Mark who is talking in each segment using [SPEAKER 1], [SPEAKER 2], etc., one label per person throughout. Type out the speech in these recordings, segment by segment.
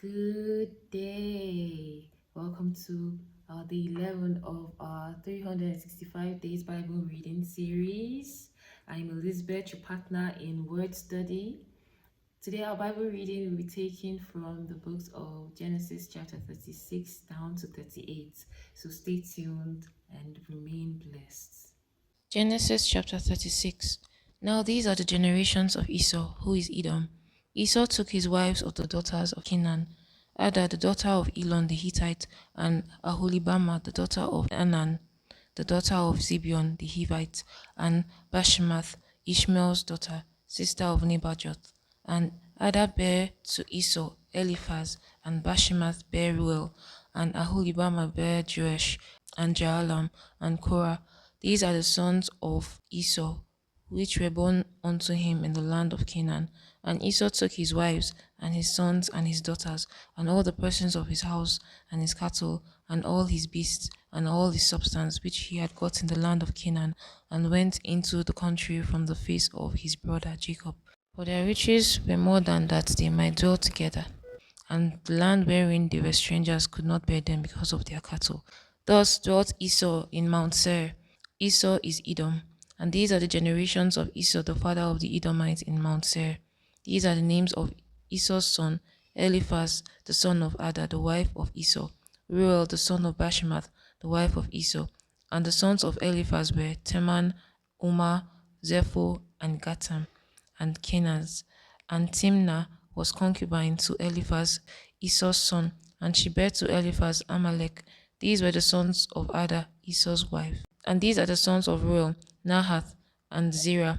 [SPEAKER 1] Good day. Welcome to the 11th of our 365 Days Bible Reading Series. I'm Elizabeth, your partner in Word Study. Today, our Bible reading will be taken from the books of Genesis chapter 36 down to 38. So stay tuned and remain blessed.
[SPEAKER 2] Genesis chapter 36. Now these are the generations of Esau, who is Edom. Esau took his wives of the daughters of Canaan, Ada the daughter of Elon the Hittite, and Aholibama the daughter of Anan, the daughter of Zibeon the Hivite, and Bashemath, Ishmael's daughter, sister of Nebajoth. And Ada bare to Esau Eliphaz, and Bashemath bare Ruel, and Aholibama bare Joash, and Jaalam, and Korah. These are the sons of Esau, which were born unto him in the land of Canaan. And Esau took his wives, and his sons, and his daughters, and all the persons of his house, and his cattle, and all his beasts, and all his substance which he had got in the land of Canaan, and went into the country from the face of his brother Jacob. For their riches were more than that they might dwell together, and the land wherein they were strangers could not bear them because of their cattle. Thus dwelt Esau in Mount Seir. Esau is Edom. And these are the generations of Esau, the father of the Edomites in Mount Seir. These are the names of Esau's son: Eliphaz, the son of Ada, the wife of Esau; Reuel, the son of Bashemath, the wife of Esau. And the sons of Eliphaz were Teman, Umar, Zepho, and Gatam, and Kenaz. And Timnah was concubine to Eliphaz, Esau's son, and she bare to Eliphaz Amalek. These were the sons of Ada, Esau's wife. And these are the sons of Reuel: Nahath, and Zerah,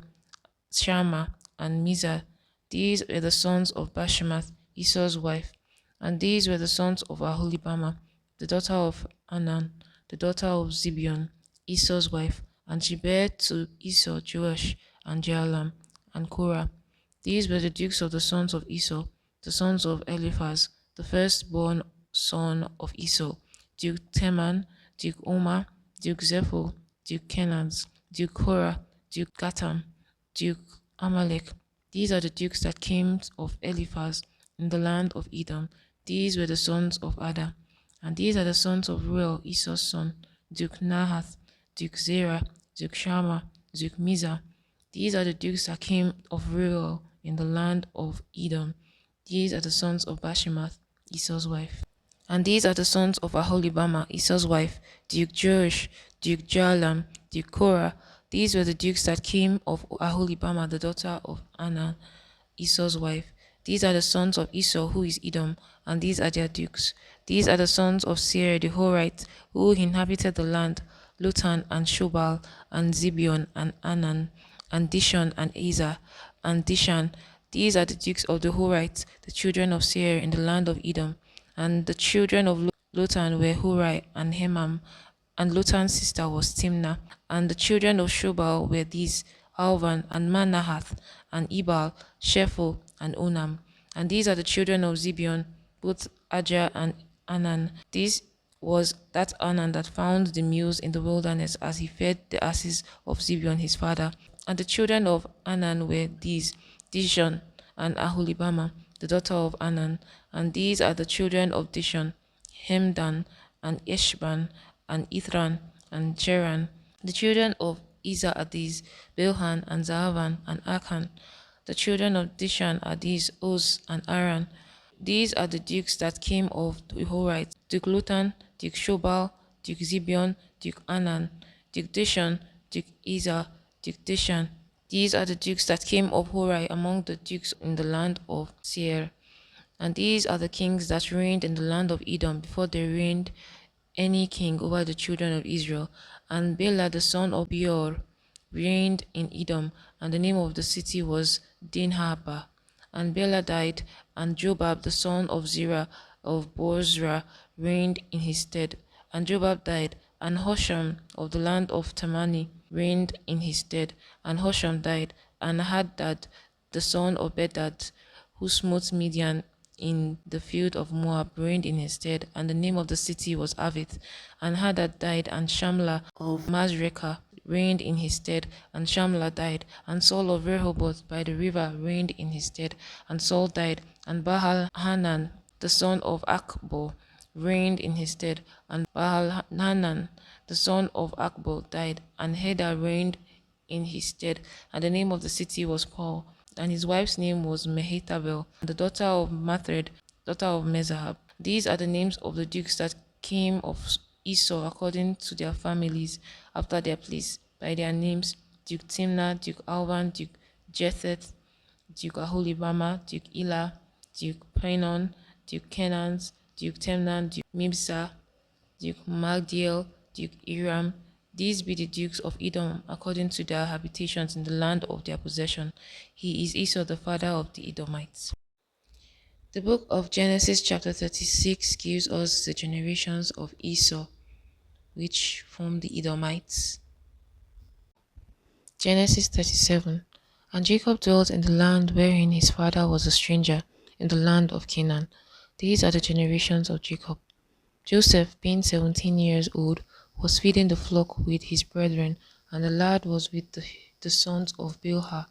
[SPEAKER 2] Shammah, and Mizah. These were the sons of Bashemath, Esau's wife. And these were the sons of Aholibama, the daughter of Anan, the daughter of Zibeon, Esau's wife. And she bare to Esau Joash, and Jaalam, and Korah. These were the dukes of the sons of Esau, the sons of Eliphaz, the firstborn son of Esau: Duke Teman, Duke Omar, Duke Zepho, Duke Kenaz, Duke Korah, Duke Gatam, Duke Amalek. These are the dukes that came of Eliphaz in the land of Edom. These were the sons of Ada. And these are the sons of Reuel, Esau's son: Duke Nahath, Duke Zerah, Duke Shammah, Duke Mizah. These are the dukes that came of Reuel in the land of Edom. These are the sons of Bashemath, Esau's wife. And these are the sons of Aholibama, Esau's wife: Duke Joash, Duke Jaalam, Duke Korah. These were the dukes that came of Aholibama, the daughter of Anan, Esau's wife. These are the sons of Esau, who is Edom, and these are their dukes. These are the sons of Seir the Horite, who inhabited the land: Lutan, and Shobal, and Zibeon, and Anan, and Dishon, and Ezer, and Dishan. These are the dukes of the Horites, the children of Seir in the land of Edom. And the children of Lotan were Hurai and Hemam, and Lotan's sister was Timnah. And the children of Shobal were these: Alvan, and Manahath, and Ebal, Shepho, and Onam. And these are the children of Zibeon, both Ajah and Anan. This was that Anan that found the mules in the wilderness as he fed the asses of Zibeon his father. And the children of Anan were these: Dishon, and Aholibama, the daughter of Anan. And these are the children of Dishon: Hemdan, and Eshban, and Ithran, and Cheran. The children of Ezer are these: Bilhan, and Zaavan, and Akan. The children of Dishan are these: Oz, and Aran. These are the dukes that came of the Horites: Duke Lutan, Duke Shobal, Duke Zibeon, Duke Anan, Duke Dishon, Duke Ezer, Duke Dishan. These are the dukes that came of Horai among the dukes in the land of Seir. And these are the kings that reigned in the land of Edom before there reigned any king over the children of Israel. And Bela the son of Beor reigned in Edom, and the name of the city was Dinhabah. And Bela died, and Jobab the son of Zerah of Bozrah reigned in his stead. And Jobab died, and Hosham of the land of Tamani reigned in his stead. And Hosham died, and Hadad the son of Bedad, who smote Midian in the field of Moab, reigned in his stead. And the name of the city was Avith. And Hadad died, and Shamla of Masrekah reigned in his stead. And Shamla died, and Saul of Rehoboth by the river reigned in his stead. And Saul died, and Baal Hanan the son of Akbor, reigned in his stead, and Baal-Hanan, the son of Akbor, died, and Heda reigned in his stead. And the name of the city was Paul, and his wife's name was Mehetabel, the daughter of Mathred, daughter of Mezahab. These are the names of the dukes that came of Esau according to their families, after their place, by their names: Duke Timnah, Duke Alban, Duke Jetheth, Duke Aholibama, Duke Elah, Duke Pinon, Duke Kenans, Duke Temnan, Duke Mibsa, Duke Magdiel, Duke Iram. These be the dukes of Edom according to their habitations in the land of their possession. He is Esau, the father of the Edomites. The book of Genesis chapter 36 gives us the generations of Esau, which form the Edomites. Genesis 37. And Jacob dwelt in the land wherein his father was a stranger, in the land of Canaan. These are the generations of Jacob. Joseph, being 17 years old, was feeding the flock with his brethren, and the lad was with the sons of Bilhah,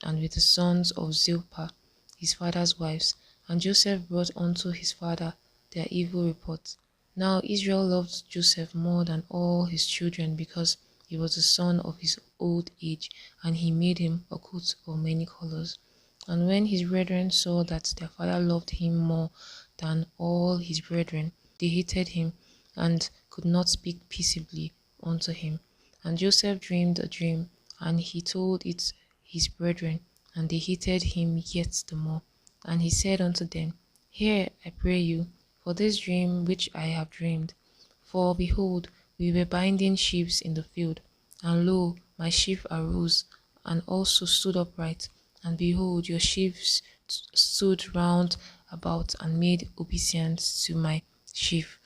[SPEAKER 2] and with the sons of Zilpah, his father's wives. And Joseph brought unto his father their evil reports. Now Israel loved Joseph more than all his children, because he was the son of his old age, and he made him a coat of many colors. And when his brethren saw that their father loved him more than all his brethren, they hated him, and could not speak peaceably unto him. And Joseph dreamed a dream, and he told it his brethren, and they hated him yet the more. And he said unto them, Hear, I pray you, for this dream which I have dreamed. For behold, we were binding sheaves in the field, and lo, my sheaf arose, and also stood upright, and behold, your sheaves stood round about, and made obeisance to my sheaf.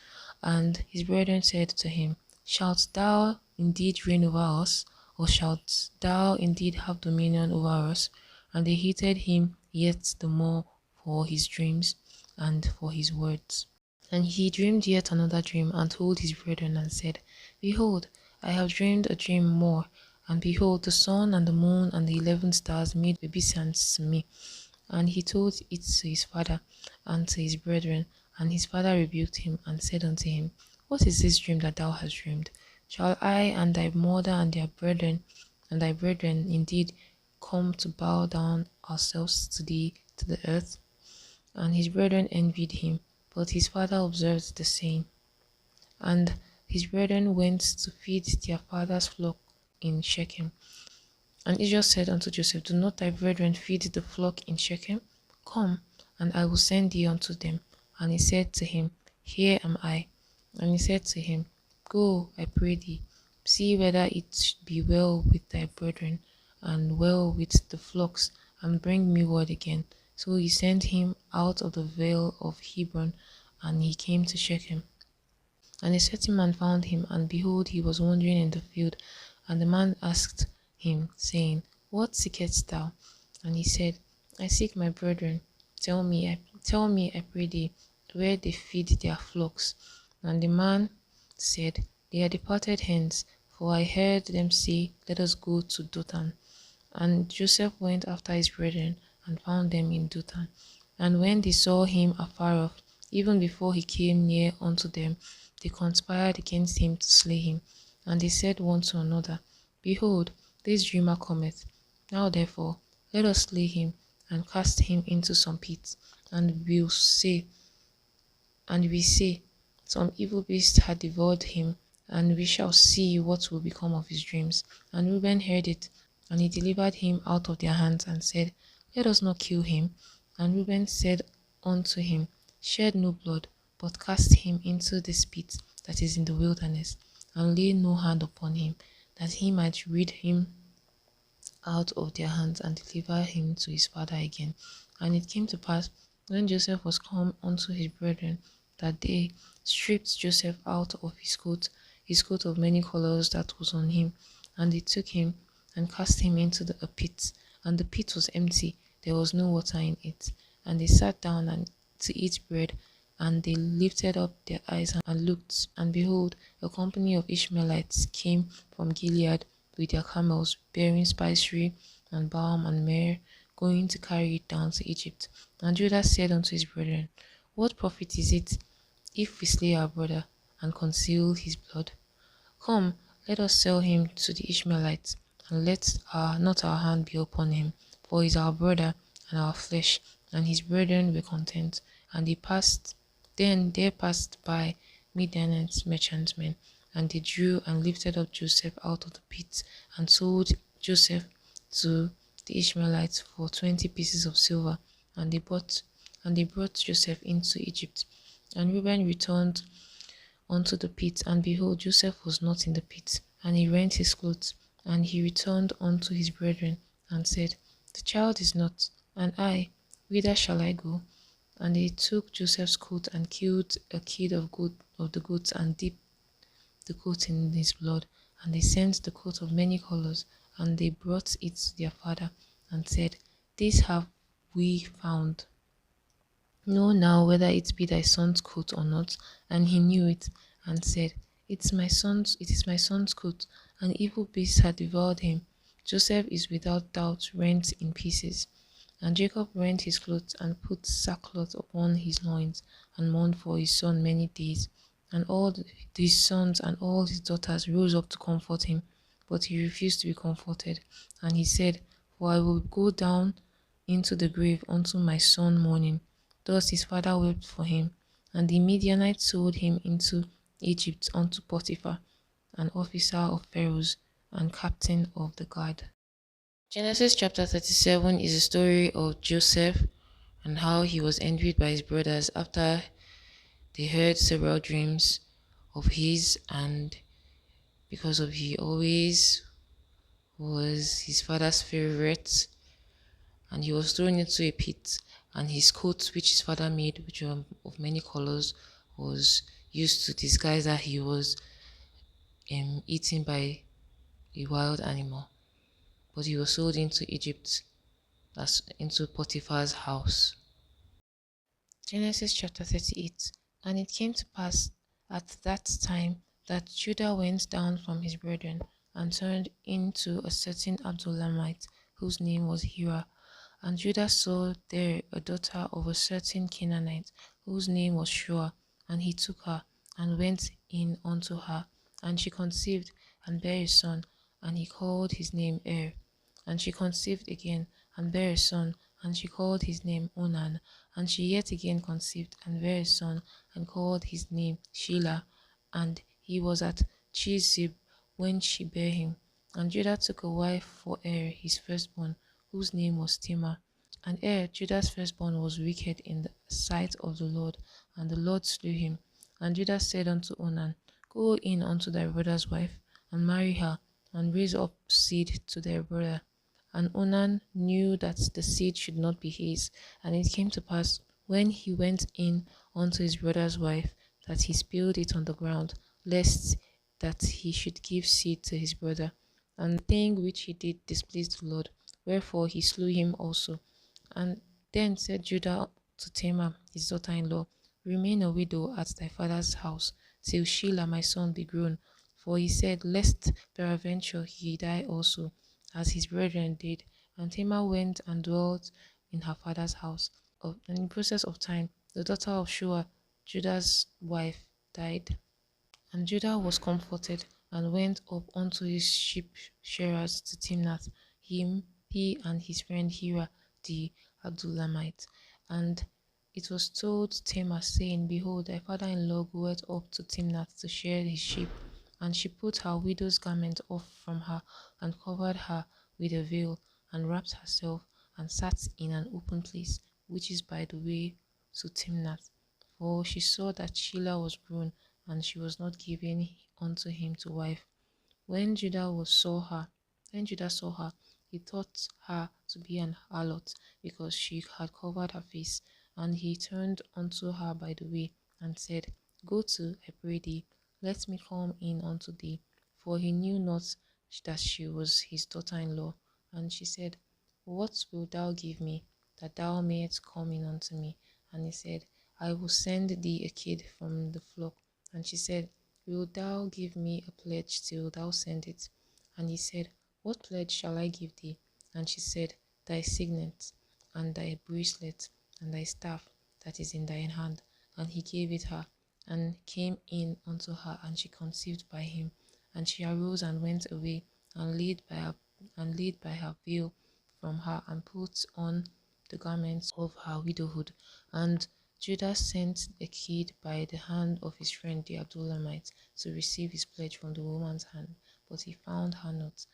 [SPEAKER 2] And his brethren said to him, Shalt thou indeed reign over us, or shalt thou indeed have dominion over us? And they hated him yet the more for his dreams and for his words. And he dreamed yet another dream, and told his brethren, and said, Behold, I have dreamed a dream more, and behold, the sun and the moon and the 11 stars made obeisance to me. And he told it to his father and to his brethren, and his father rebuked him, and said unto him, What is this dream that thou hast dreamed? Shall I and thy mother and thy brethren indeed come to bow down ourselves to thee to the earth? And his brethren envied him, but his father observed the saying. And his brethren went to feed their father's flock in Shechem. And Israel said unto Joseph, Do not thy brethren feed the flock in Shechem? Come, and I will send thee unto them. And he said to him, Here am I. And he said to him, Go, I pray thee, see whether it be well with thy brethren, and well with the flocks, and bring me word again. So he sent him out of the vale of Hebron, and he came to Shechem. And a certain man found him, and behold, he was wandering in the field. And the man asked him, saying, What seekest thou? And he said, I seek my brethren. Tell me, I pray thee, where they feed their flocks. And the man said, They are departed hence, for I heard them say, Let us go to Dothan. And Joseph went after his brethren, and found them in Dothan. And when they saw him afar off, even before he came near unto them, they conspired against him to slay him. And they said one to another, Behold, this dreamer cometh. Now therefore, let us slay him, and cast him into some pit. And we say, Some evil beast had devoured him, and we shall see what will become of his dreams. And Reuben heard it, and he delivered him out of their hands, and said, Let us not kill him. And Reuben said unto him, Shed no blood, but cast him into this pit that is in the wilderness, and lay no hand upon him, that he might rid him out of their hands, and deliver him to his father again. And it came to pass, when Joseph was come unto his brethren, that they stripped Joseph out of his coat of many colors that was on him, and they took him and cast him into a pit. And the pit was empty, there was no water in it. And they sat down and to eat bread, and they lifted up their eyes and looked, and behold, a company of Ishmaelites came from Gilead with their camels, bearing spicery and balm and myrrh, going to carry it down to Egypt. And Judah said unto his brethren, What profit is it if we slay our brother and conceal his blood? Come, let us sell him to the Ishmaelites, and let not our hand be upon him, for he is our brother and our flesh. And his brethren were content. And there passed by Midianite merchantmen, and they drew and lifted up Joseph out of the pit, and sold Joseph to the Ishmaelites for 20 pieces of silver. And they brought Joseph into Egypt. And Reuben returned unto the pit, and behold, Joseph was not in the pit. And he rent his clothes, and he returned unto his brethren, and said, The child is not, and I, whither shall I go? And they took Joseph's coat, and killed a kid of the goats, and dipped the coat in his blood. And they sent the coat of many colors, and they brought it to their father, and said, This have we found. Know now whether it be thy son's coat or not. And he knew it, and said, it is my son's coat. An evil beast had devoured him. Joseph is without doubt rent in pieces. And Jacob rent his clothes, and put sackcloth upon his loins, and mourned for his son many days. And all his sons and all his daughters rose up to comfort him, but he refused to be comforted. And he said, For I will go down into the grave unto my son mourning. Thus his father wept for him. And the Midianites sold him into Egypt unto Potiphar, an officer of Pharaoh's and captain of the guard. Genesis chapter 37 is a story of Joseph and how he was envied by his brothers after they heard several dreams of his, and because of he always was his father's favorite, and he was thrown into a pit, and his coat which his father made, which were of many colors, was used to disguise that he was eaten by a wild animal. But he was sold into Egypt, as into Potiphar's house. Genesis chapter 38. And it came to pass at that time that Judah went down from his brethren, and turned into a certain Abdullamite, whose name was Hira. And Judah saw there a daughter of a certain Canaanite, whose name was Shua. And he took her, and went in unto her. And she conceived, and bare a son, and he called his name And she conceived again, and bare a son, and she called his name Onan. And she yet again conceived, and bare a son, and called his name Shelah. And he was at Chizib when she bare him. And Judah took a wife for his firstborn, whose name was Tamar. And Judah's firstborn, was wicked in the sight of the Lord, and the Lord slew him. And Judah said unto Onan, Go in unto thy brother's wife, and marry her, and raise up seed to thy brother. And Onan knew that the seed should not be his. And it came to pass, when he went in unto his brother's wife, that he spilled it on the ground, lest that he should give seed to his brother. And the thing which he did displeased the Lord, wherefore he slew him also. And then said Judah to Tamar his daughter-in-law, Remain a widow at thy father's house, till Shelah my son be grown. For he said, Lest peradventure he die also, as his brethren did. And Tamar went and dwelt in her father's house. And in process of time, the daughter of Shua, Judah's wife, died. And Judah was comforted, and went up unto his sheep shearers to Timnath, he and his friend Hira the Adullamite. And it was told Tamar, saying, Behold, thy father-in-law goeth up to Timnath to shear his sheep. And she put her widow's garment off from her, and covered her with a veil, and wrapped herself, and sat in an open place, which is by the way to Timnath. For she saw that Shelah was grown, and she was not given unto him to wife. When Judah saw her, he thought her to be an harlot, because she had covered her face. And he turned unto her by the way, and said, Go to, I pray thee, let me come in unto thee. For he knew not that she was his daughter-in-law. And she said, What wilt thou give me, that thou mayest come in unto me? And he said, I will send thee a kid from the flock. And she said, Wilt thou give me a pledge till thou send it? And he said, What pledge shall I give thee? And she said, Thy signet, and thy bracelet, and thy staff that is in thine hand. and he gave it her, and came in unto her, and she conceived by him. And she arose and went away, and laid by her veil from her, and put on the garments of her widowhood. And Judah sent a kid by the hand of his friend the Abdullamite to receive his pledge from the woman's hand, but he found her not.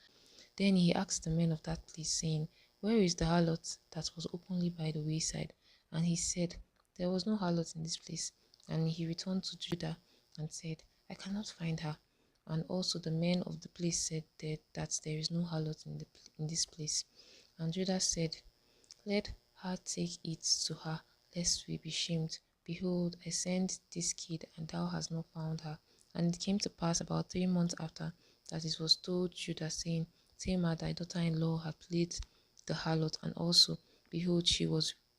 [SPEAKER 2] Then he asked the men of that place, saying, Where is the harlot that was openly by the wayside? And he said, There was no harlot in this place. And he returned to Judah and said, I cannot find her. And also the men of the place said that there is no harlot in this place. And Judah said, Let her take it to her, lest we be shamed. Behold, I sent this kid, and thou hast not found her. And it came to pass about 3 months after that it was told Judah, saying, Tamar, thy daughter-in-law, hath played the harlot, and also, behold, she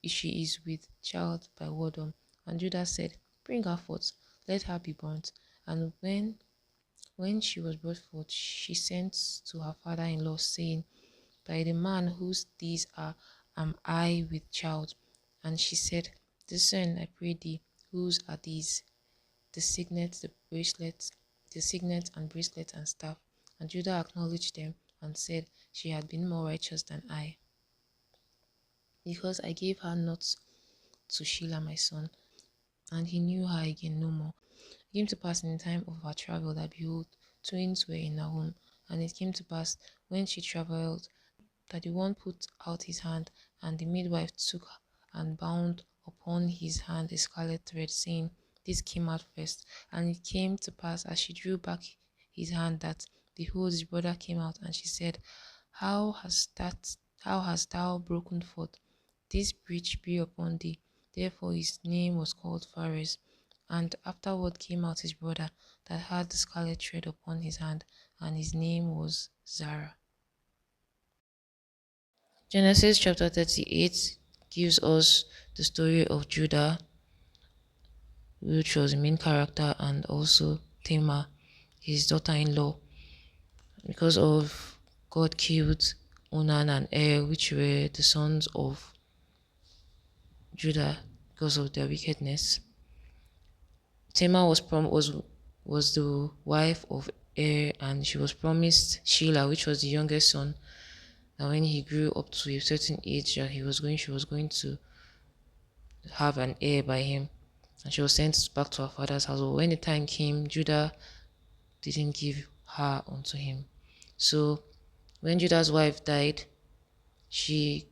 [SPEAKER 2] is with child by whoredom. And Judah said, Bring her forth, let her be burnt. And when she was brought forth, she sent to her father-in-law, saying, By the man whose these are, am I with child? And she said, Discern, I pray thee, whose are these? The signet, the signet and bracelet and staff. And Judah acknowledged them and said, She had been more righteous than I, because I gave her not to Shelah my son. And he knew her again no more. It came to pass in the time of her travel that, behold, twins were in her womb. And it came to pass, when she travelled, that the one put out his hand, and the midwife took and bound upon his hand a scarlet thread, saying, This came out first. And it came to pass, as she drew back his hand, that, behold, his brother came out. And she said, How hast thou broken forth? This breach be upon thee. Therefore his name was called Phares. And afterward came out his brother, that had the scarlet thread upon his hand, and his name was Zara. Genesis chapter 38 gives us the story of Judah, which was the main character, and also Tamar, his daughter-in-law, because of God killed Onan and Er, which were the sons of Judah, because of their wickedness. Tamar was the wife of Er, and she was promised Shelah, which was the youngest son. That when he grew up to a certain age, that she was going to have an heir by him, and she was sent back to her father's house. But when the time came, Judah didn't give her unto him. So when Judah's wife died, she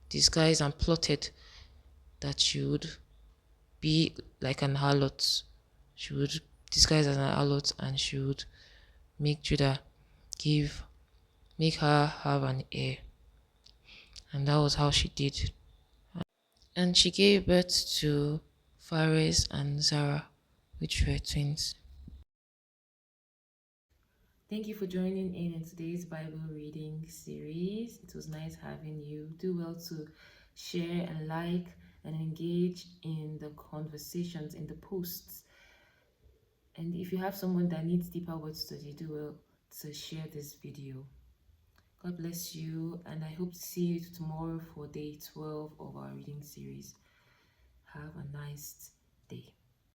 [SPEAKER 2] disguised and plotted that she would be like an harlot. She would disguise as an harlot, and she would make make her have an heir. And that was how she did. And she gave birth to Phares and Zara, which were twins.
[SPEAKER 1] Thank you for joining in today's Bible reading series. It was nice having you. Do well to share and like and engage in the conversations in the posts. And if you have someone that needs deeper word study, do well to share this video. God bless you, and I hope to see you tomorrow for day 12 of our reading series. Have a nice day.